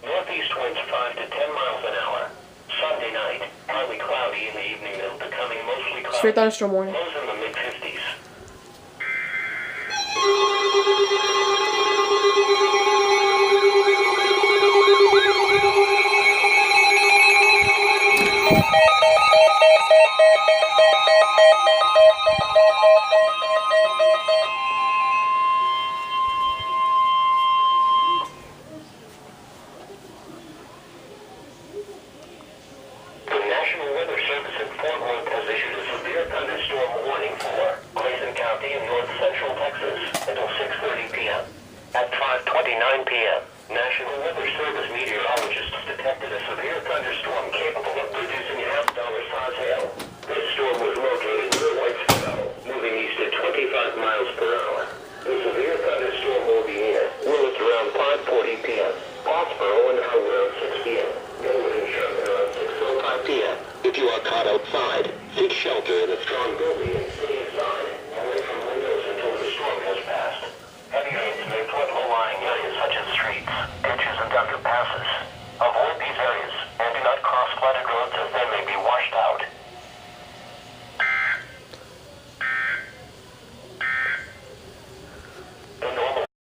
Northeast winds 5 to 10 miles an hour. Sunday night, partly cloudy in the evening, becoming mostly cloudy. Straight thunderstorm warning. Lows in the mid-50s. Thunderstorm warning for Grayson County in north central Texas until 6:30 p.m. At 5:29 p.m., National Weather Service meteorologists detected a severe thunderstorm capable of producing half-dollar-size hail. This storm was located near Whitesboro, moving east at 25 miles per hour. The severe thunderstorm will be near Willits around 5:40 p.m., Pottsboro and Howard around 6 p.m., Gilbert and Sherman around 6:05 p.m. If you are caught outside, seek shelter in a strong building and stay inside.